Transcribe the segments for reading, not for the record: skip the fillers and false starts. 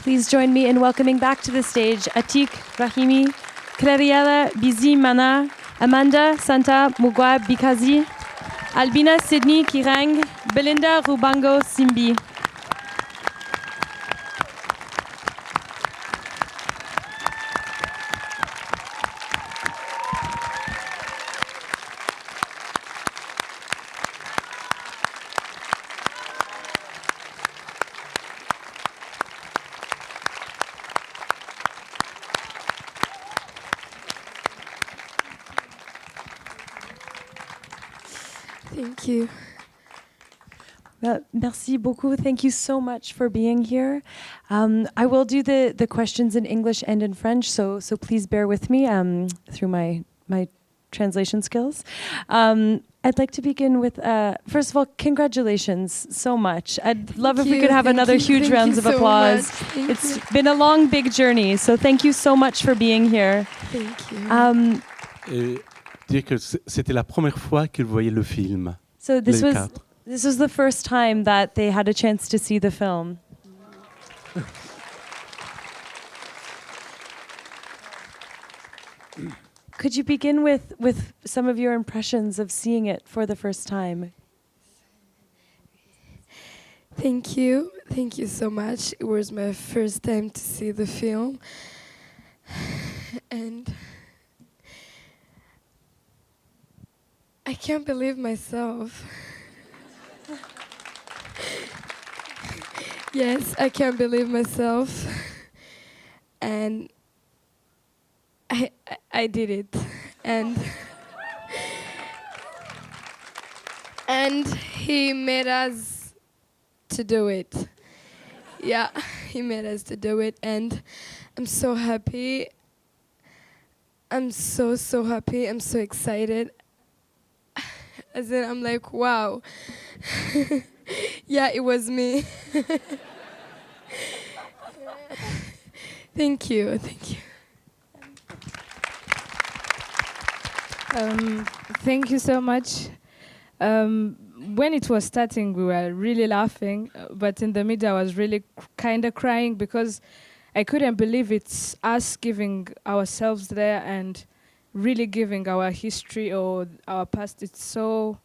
Please join me in welcoming back to the stage Atik Rahimi, Clariela Bizimana, Amanda Santa Mugwa Bikazi, Albina Sydney Kirang, Belinda Rubango Simbi. Thank you. Well, merci beaucoup. Thank you so much for being here. I will do the questions in English and in French, so please bear with me through my translation skills. I'd like to begin with, first of all, congratulations so much. I'd love if we could have another huge rounds of applause. It's been a long, big journey, so thank you so much for being here. Thank you. Et dire que c'était la première fois qu'ils voyaient le film. So this les was quatre. this was the first time that they had a chance to see the film. Could you begin with some of your impressions of seeing it for the first time? Thank you. Thank you so much. It was my first time to see the film. And I can't believe myself. Yes, I can't believe myself. And I did it. And he made us to do it. Yeah, he made us to do it. And I'm so happy. I'm so happy. I'm so excited. As in, I'm like, wow. Yeah, it was me. Thank you. Thank you. Thank you so much. When it was starting, we were really laughing, but in the middle, I was really kind of crying because I couldn't believe it's us giving ourselves there and really giving our history or our past. It's so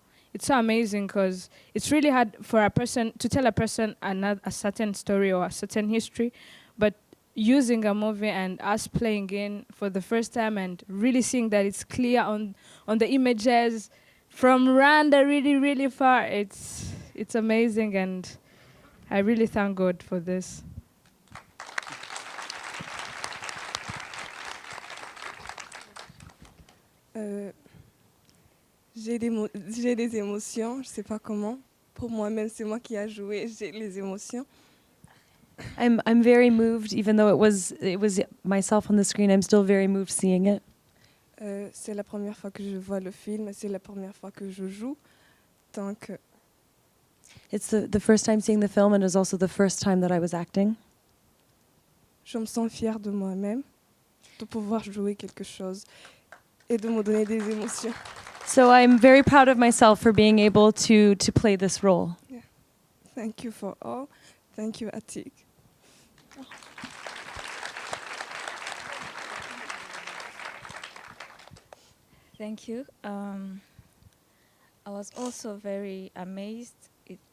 amazing because it's really hard for a person to tell a person a certain story or a certain history, but using a movie and us playing in for the first time and really seeing that it's clear on the images from Rwanda really far, it's amazing, and I really thank God for this. J'ai des émotions, je sais pas comment. Pour moi-même, c'est moi qui a joué, j'ai les émotions. I'm very moved, even though it was myself on the screen. I'm still very moved seeing it. C'est la première fois que je vois le film, c'est la première fois que je joue. Donc, It's the first time seeing the film, and it was also the first time that I was acting. je me sens fière de moi-même de pouvoir jouer quelque chose et de me donner des émotions. So I'm very proud of myself for being able to play this role. Thank you for all. Thank you, Atik. Thank you. I was also very amazed.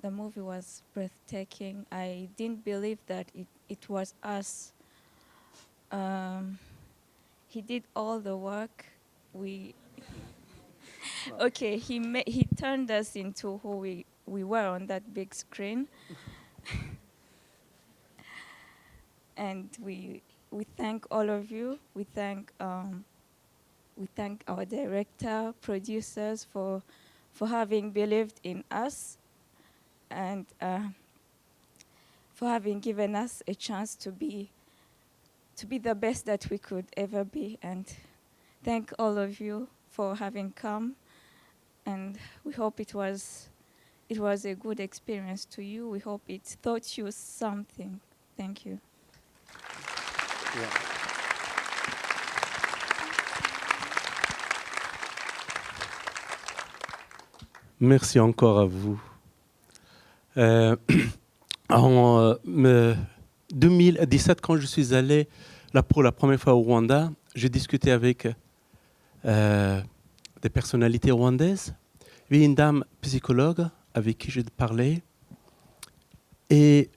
The movie was breathtaking. I didn't believe that it was us. He did all the work. He turned us into who we were on that big screen. And we thank all of you. We thank our director, producers for having believed in us and for having given us a chance to be the best that we could ever be. And thank all of you for having come. And we hope it was a good experience to you. We hope it taught you something. Thank you. Yeah. Merci encore à vous. 2017, quand je suis allé là pour la première fois au Rwanda, j'ai discuté avec des personnalités rwandaises. Il y avait une dame psychologue avec qui j'ai parlé. Et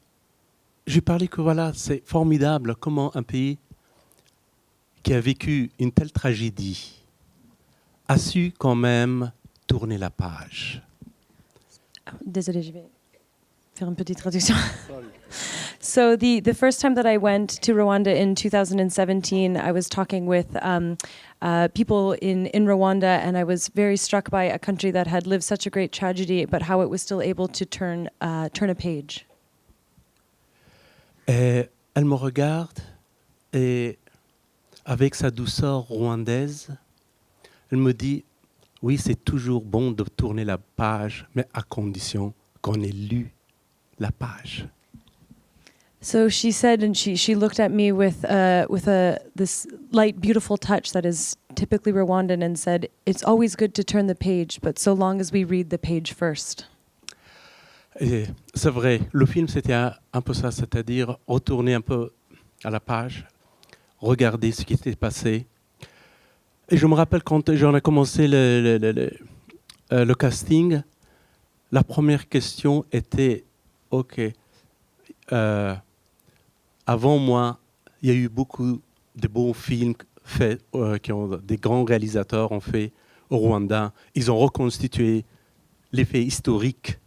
j'ai parlé que voilà, c'est formidable comment un pays qui a vécu une telle tragédie a su quand même tourner la page. Désolée, je vais faire une petite traduction. So the first time that I went to Rwanda in 2017, I was talking with people in Rwanda, and I was very struck by a country that had lived such a great tragedy, but how it was still able to turn a page. Et elle me regarde et avec sa douceur rwandaise, elle me dit « Oui, c'est toujours bon de tourner la page, mais à condition qu'on ait lu la page. » So she said, and she looked at me with this light, beautiful touch that is typically Rwandan, and said, "It's always good to turn the page, but so long as we read the page first." Et c'est vrai, le film c'était un peu ça, c'est-à-dire retourner un peu à la page, regarder ce qui était passé. Et je me rappelle quand j'en ai commencé le casting, la première question était « Ok, avant moi, il y a eu beaucoup de bons films faits, des grands réalisateurs ont fait au Rwanda. Ils ont reconstitué les faits historiques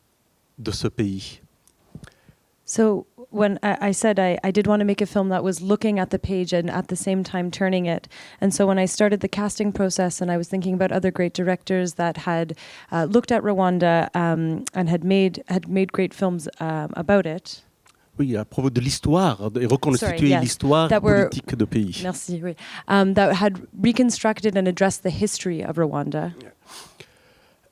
de ce pays. » So when I said I did want to make a film that was looking at the page and at the same time turning it. And so when I started the casting process and I was thinking about other great directors that had looked at Rwanda and had made great films about it. Oui, à propos de l'histoire, et reconstituer Sorry, yes. l'histoire That were- politique de pays. Merci, oui. That had reconstructed and addressed the history of Rwanda.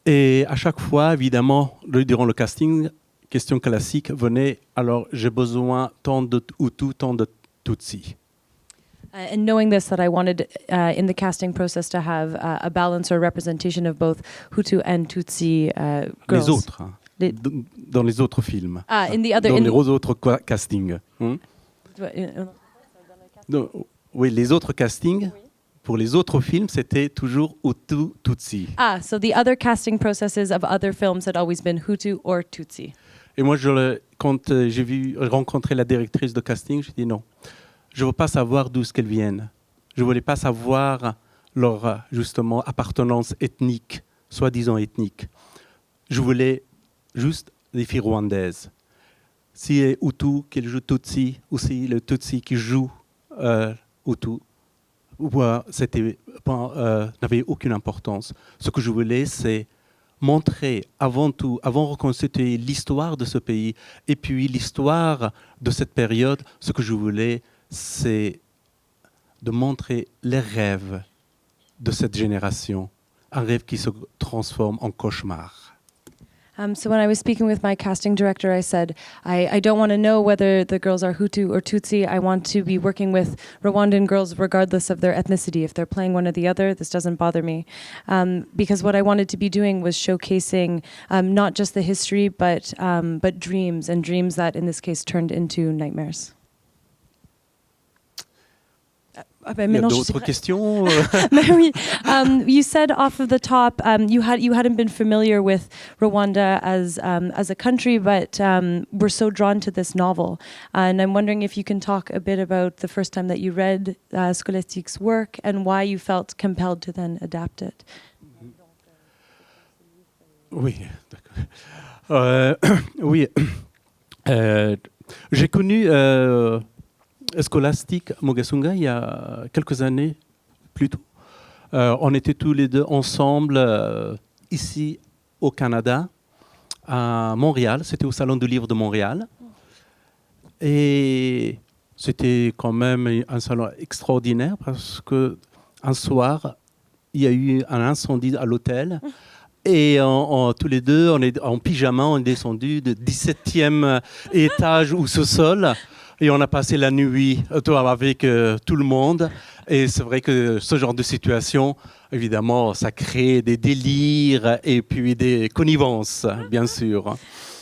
Et à chaque fois, évidemment, durant le casting, question classique venait, alors j'ai besoin tant de Hutu, tant de Tutsi. And knowing this, that I wanted in the casting process to have a balance or representation of both Hutu and Tutsi girls. Les autres, hein, Les- dans les autres films. In the other... Dans les autres castings. Hein. Oui, les autres castings, pour les autres films, c'était toujours Hutu, Tutsi. So the other casting processes of other films had always been Hutu or Tutsi. Et moi, quand j'ai rencontré la directrice de casting, j'ai dit non, je ne veux pas savoir d'où qu'elles viennent. Je ne voulais pas savoir leur, justement, appartenance ethnique, soi-disant ethnique. Je voulais juste des filles rwandaises. Si c'est Hutu qui joue Tutsi, ou si le Tutsi qui joue Hutu, n'avait aucune importance. Ce que je voulais, c'est montrer avant tout, avant de reconstituer l'histoire de ce pays et puis l'histoire de cette période, ce que je voulais, c'est de montrer les rêves de cette génération, un rêve qui se transforme en cauchemar. So when I was speaking with my casting director, I said, I don't want to know whether the girls are Hutu or Tutsi. I want to be working with Rwandan girls regardless of their ethnicity. If they're playing one or the other, this doesn't bother me. Because what I wanted to be doing was showcasing not just the history, but dreams, and dreams that in this case turned into nightmares. Il y a d'autres questions? Mary, you said off of the top you hadn't been familiar with Rwanda as a country, but were so drawn to this novel. And I'm wondering if you can talk a bit about the first time that you read Scholastic's work and why you felt compelled to then adapt it. Oui, d'accord. Oui, j'ai connu Scholastic Mugesunga il y a quelques années plus tôt. On était tous les deux ensemble ici au Canada, à Montréal. C'était au Salon du Livre de Montréal. Et c'était quand même un salon extraordinaire parce qu'un soir, il y a eu un incendie à l'hôtel. Et tous les deux, on est en pyjama, on est descendu du 17e étage ou sous-sol. Et on a passé la nuit avec tout le monde. Et c'est vrai que ce genre de situation, évidemment, ça crée des délires et puis des connivences, bien sûr.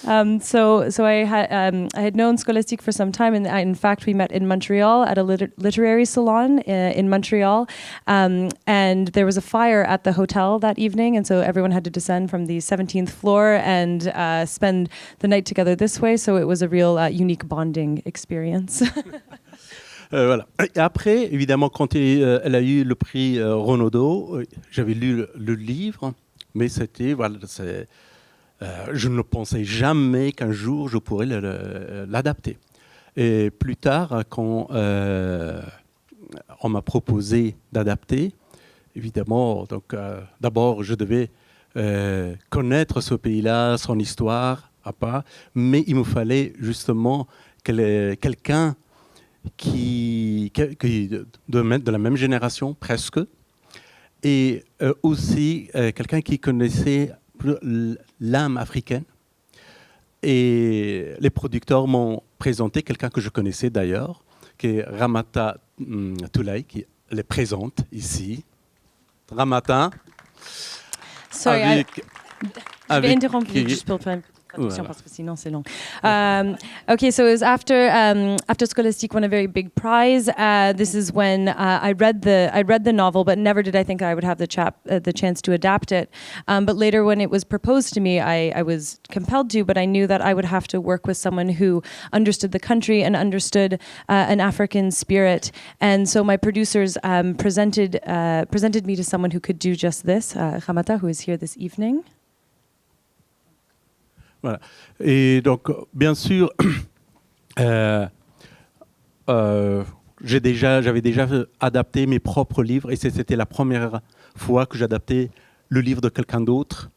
So I had known Scholastique for some time, and in fact, we met in Montreal at a literary salon in Montreal, and there was a fire at the hotel that evening, and so everyone had to descend from the 17th floor and spend the night together this way. So it was a real unique bonding experience. Voilà. Et après, évidemment, quand elle a eu le prix Renaudot, j'avais lu le livre, mais c'était, voilà, je ne pensais jamais qu'un jour je pourrais l'adapter. Et plus tard, quand on m'a proposé d'adapter, évidemment, donc d'abord je devais connaître ce pays-là, son histoire, à part, mais il me fallait justement quelqu'un de la même génération, presque, et aussi quelqu'un qui connaissait l'âme africaine. Et les producteurs m'ont présenté quelqu'un que je connaissais d'ailleurs, qui est Ramata Toulay, qui les présente ici. Ramata. Sorry, je vais interrompre juste pour Voilà. parce que sinon c'est long. Okay, so it was after Scholastique won a very big prize. This is when I read the novel, but never did I think I would have the chance to adapt it. But later, when it was proposed to me, I was compelled to. But I knew that I would have to work with someone who understood the country and understood an African spirit. And so my producers presented me to someone who could do just this, Ramata, who is here this evening. Voilà. Et donc, bien sûr, j'avais déjà adapté mes propres livres, et c'était la première fois que j'adaptais le livre de quelqu'un d'autre.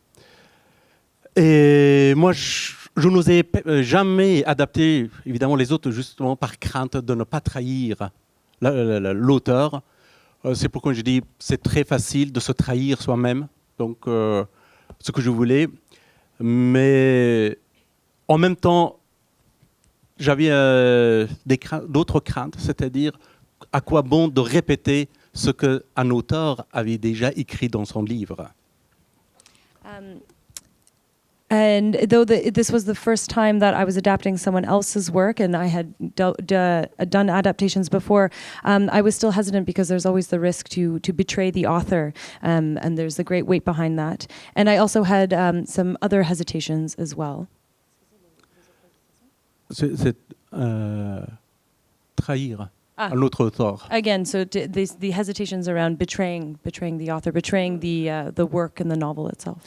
Et moi, je n'osais jamais adapter, évidemment, les autres, justement par crainte de ne pas trahir l'auteur. C'est pourquoi je dis c'est très facile de se trahir soi-même. Donc, ce que je voulais. Mais en même temps, j'avais d'autres craintes, c'est-à-dire à quoi bon de répéter ce qu'un auteur avait déjà écrit dans son livre. And though this was the first time that I was adapting someone else's work, and I had done adaptations before, I was still hesitant because there's always the risk to betray the author, and there's a great weight behind that. And I also had some other hesitations as well. C'est trahir un autre auteur. Again, so the hesitations around betraying the author, betraying the work and the novel itself.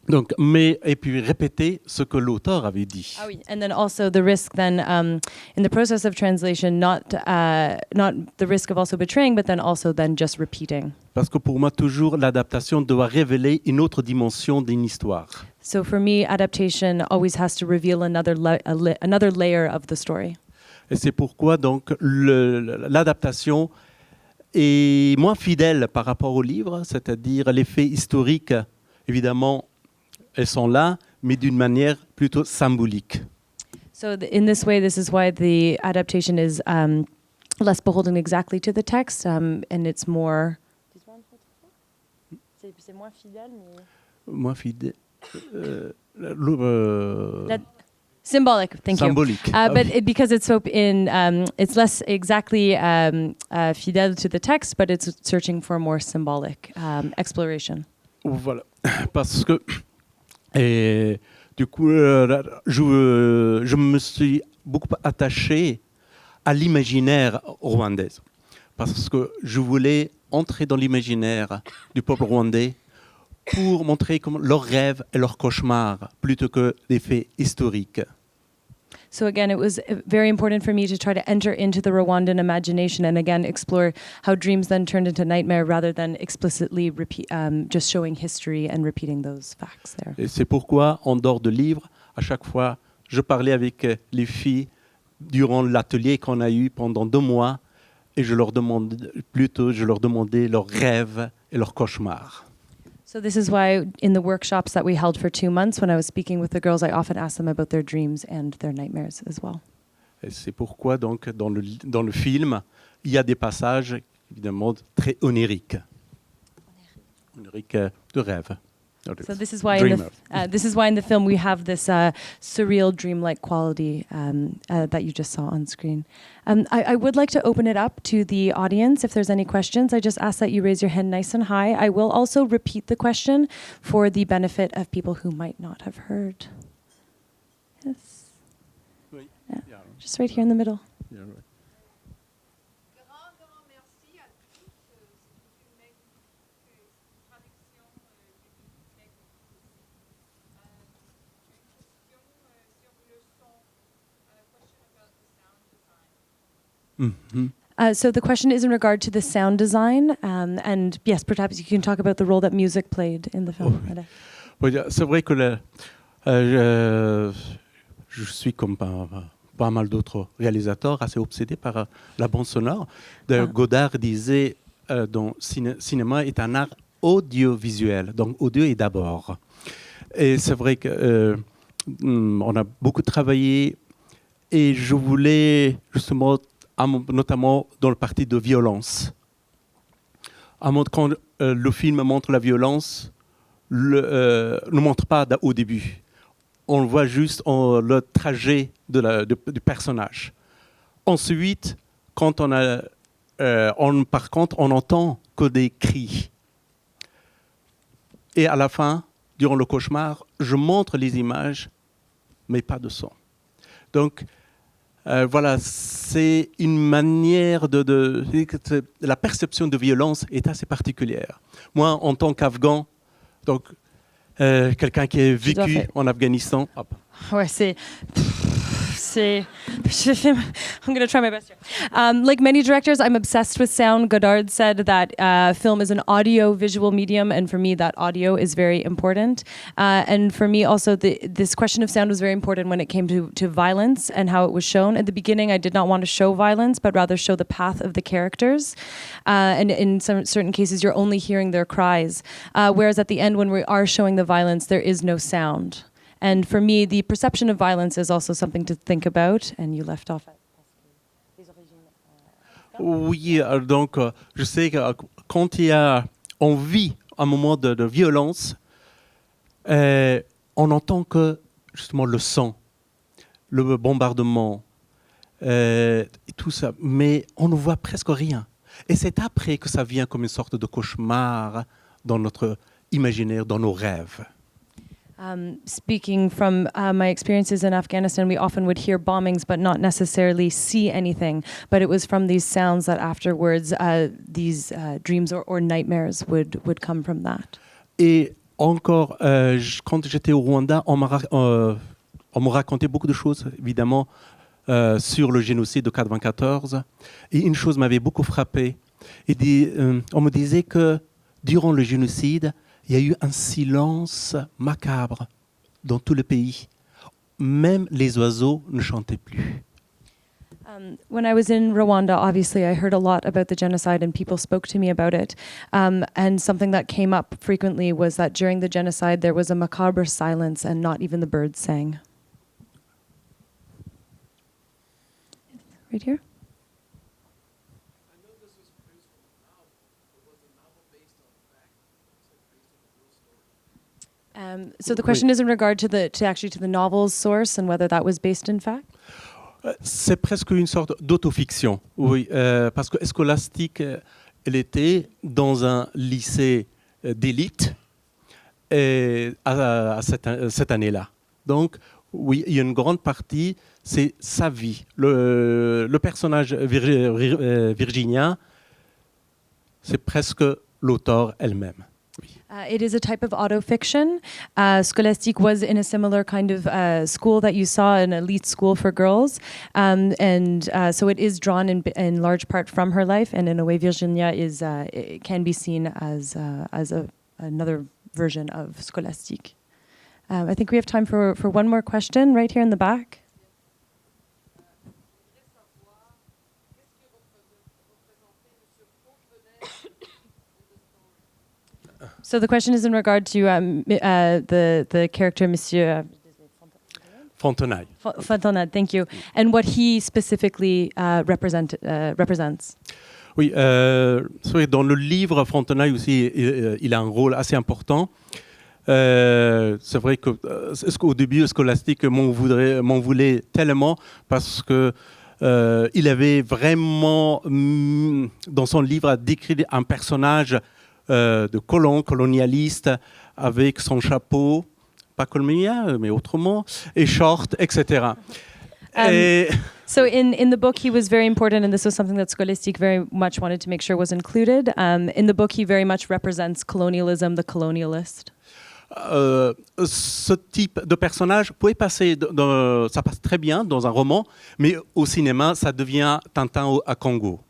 Donc, et puis répéter ce que l'auteur avait dit. Ah oui, and then also the risk then in the process of translation, not the risk of also betraying, but then also then just repeating. Parce que pour moi, toujours, l'adaptation doit révéler une autre dimension d'une histoire. So for me, adaptation always has to reveal another layer of the story. Et c'est pourquoi donc l'adaptation est moins fidèle par rapport au livre, c'est-à-dire les faits historiques, évidemment, elles sont là, mais d'une manière plutôt symbolique. So in this way, this is why the adaptation is less beholden exactly to the text, and it's more. C'est moins fidèle, mais. Moins fidèle. Symbolic, thank symbolique. you. But because it's so it's less exactly fidèle to the text, but it's searching for a more symbolic exploration. Voilà, parce que et du coup, je me suis beaucoup attaché à l'imaginaire rwandais, parce que je voulais entrer dans l'imaginaire du peuple rwandais pour montrer comme leurs rêves et leurs cauchemars, plutôt que des faits historiques. So again, it was very important for me to try to enter into the Rwandan imagination and again explore how dreams then turned into nightmare rather than explicitly just showing history and repeating those facts there. Et c'est pourquoi, en dehors de livres, à chaque fois, je parlais avec les filles durant l'atelier qu'on a eu pendant 2 mois et je leur demandais leurs rêves et leurs cauchemars. So this is why in the workshops that we held for 2 months, when I was speaking with the girls, I often asked them about their dreams and their nightmares as well. Et c'est pourquoi donc dans le film, il y a des passages évidemment très oniriques. Oniriques de rêve. So this is why in Dreamer. the film we have this surreal, dreamlike quality that you just saw on screen. I would like to open it up to the audience if there's any questions. I just ask that you raise your hand nice and high. I will also repeat the question for the benefit of people who might not have heard. Yes. Oui. Yeah. Yeah. Just right here in the middle. Yeah, right. Mhm. So the question is in regard to the sound design, and yes, perhaps you can talk about the role that music played in the film. Oh, oui, c'est vrai que je suis comme pas mal d'autres réalisateurs assez obsédés par la bande sonore. D'ailleurs, Godard disait donc cinéma est un art audiovisuel, donc audio est d'abord. Et c'est vrai que on a beaucoup travaillé et je voulais justement, notamment dans le parti de violence. Quand le film montre la violence, ne montre pas au début. On voit juste le trajet du personnage. Ensuite, par contre, on n'entend que des cris. Et à la fin, durant le cauchemar, je montre les images, mais pas de son. Donc, voilà, c'est une manière la perception de violence est assez particulière. Moi, en tant qu'Afghan, donc quelqu'un qui a vécu en Afghanistan. Hop. Ouais, c'est. I'm going to try my best here. Like many directors, I'm obsessed with sound. Godard said that film is an audio-visual medium, and for me, that audio is very important. And for me, also, this question of sound was very important when it came to violence and how it was shown. At the beginning, I did not want to show violence, but rather show the path of the characters. And in certain cases, you're only hearing their cries. Whereas at the end, when we are showing the violence, there is no sound. And for me, the perception of violence is also something to think about. And you left off at Oui, donc je sais que quand on vit un moment de violence, on n'entend que justement le sang, le bombardement, et tout ça, mais on ne voit presque rien. Et c'est après que ça vient comme une sorte de cauchemar dans notre imaginaire, dans nos rêves. Speaking from my experiences in Afghanistan, we often would hear bombings but not necessarily see anything. But it was from these sounds that afterwards these dreams or nightmares would come from that. Et encore, quand j'étais au Rwanda, on m'a raconté beaucoup de choses, évidemment, sur le génocide de 1994. Et une chose m'avait beaucoup frappé. On me disait que durant le génocide, il y a eu un silence macabre dans tout le pays. Même les oiseaux ne chantaient plus. When I was in Rwanda, obviously, I heard a lot about the genocide and people spoke to me about it. And something that came up frequently was that during the genocide, there was a macabre silence and not even the birds sang. Right here? So the question is in regard to the novel's source and whether that was based in fact. C'est presque une sorte d'autofiction, oui, parce que Scholastic, elle était dans un lycée d'élite à cette année-là. Donc, oui, il y a une grande partie, c'est sa vie. Le personnage Virginia, c'est presque l'auteur elle-même. It is a type of autofiction. Scholastic was in a similar kind of school that you saw, an elite school for girls. So it is drawn in large part from her life. And in a way, Virginia it can be seen as another version of Scholastic. I think we have time for one more question right here in the back. So the question is in regard to the character Monsieur Fontenaille. Fontenaille, thank you, and what he specifically represents. Oui, dans le livre, Fontenaille aussi, il a un rôle assez important. C'est vrai qu'au début, Scholastic m'en voulait tellement parce que il avait vraiment, dans son livre, décrit un personnage de colonialiste avec son chapeau, pas colombier, mais autrement, et short, etc. So in the book, he was very important, and this was something that Scholastic very much wanted to make sure was included. In the book, he very much represents colonialism, the colonialist. Ce type de personnage pouvait passer, ça passe très bien dans un roman, mais au cinéma, ça devient Tintin à Congo.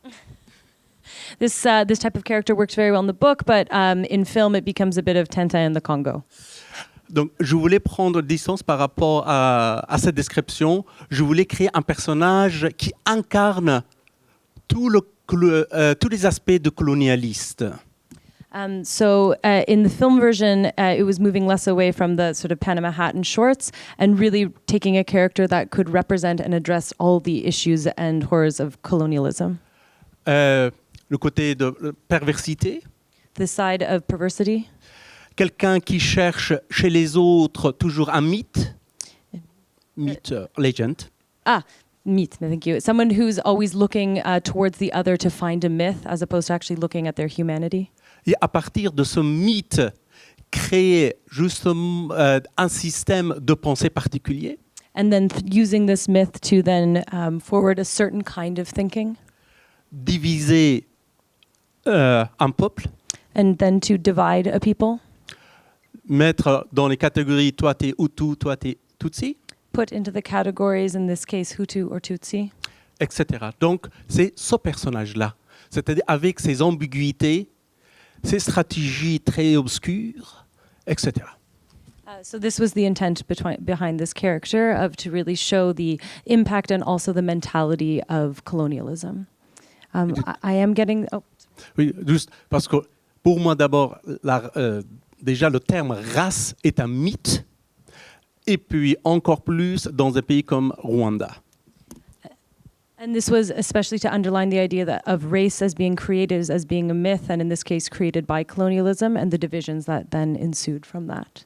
This type of character works very well in the book, but in film, it becomes a bit of Tintin in the Congo. Donc, je voulais prendre distance par rapport à cette description. Je voulais créer un personnage qui incarne tous les aspects de colonialiste. So in the film version, it was moving less away from the sort of Panama hat and shorts and really taking a character that could represent and address all the issues and horrors of colonialism. Le côté de perversité. The side of perversity. Quelqu'un qui cherche chez les autres toujours un mythe. Mythe, legend. Myth, thank you. Someone who's always looking towards the other to find a myth as opposed to actually looking at their humanity. Et à partir de ce mythe, créer justement un système de pensée particulier. And then using this myth to then forward a certain kind of thinking. Diviser un peuple. And then to divide a people. Mettre dans les catégories, toi t'es Hutu, toi t'es Tutsi. Put into the categories, in this case, Hutu or Tutsi. Etc. Donc, c'est ce personnage-là. C'est-à-dire avec ses ambiguïtés, ses stratégies très obscures, etc. So this was the intent behind this character, of to really show the impact and also the mentality of colonialism. I am getting... Oh. Oui, juste parce que pour moi d'abord, déjà le terme race est un mythe, et puis encore plus dans un pays comme Rwanda. And this was especially to underline the idea of race as being created, as being a myth, and in this case created by colonialism and the divisions that then ensued from that.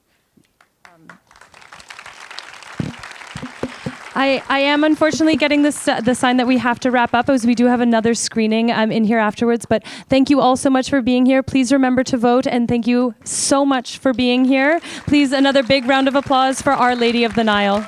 I am unfortunately getting the sign that we have to wrap up, as we do have another screening in here afterwards. But thank you all so much for being here. Please remember to vote, and thank you so much for being here. Please, another big round of applause for Our Lady of the Nile.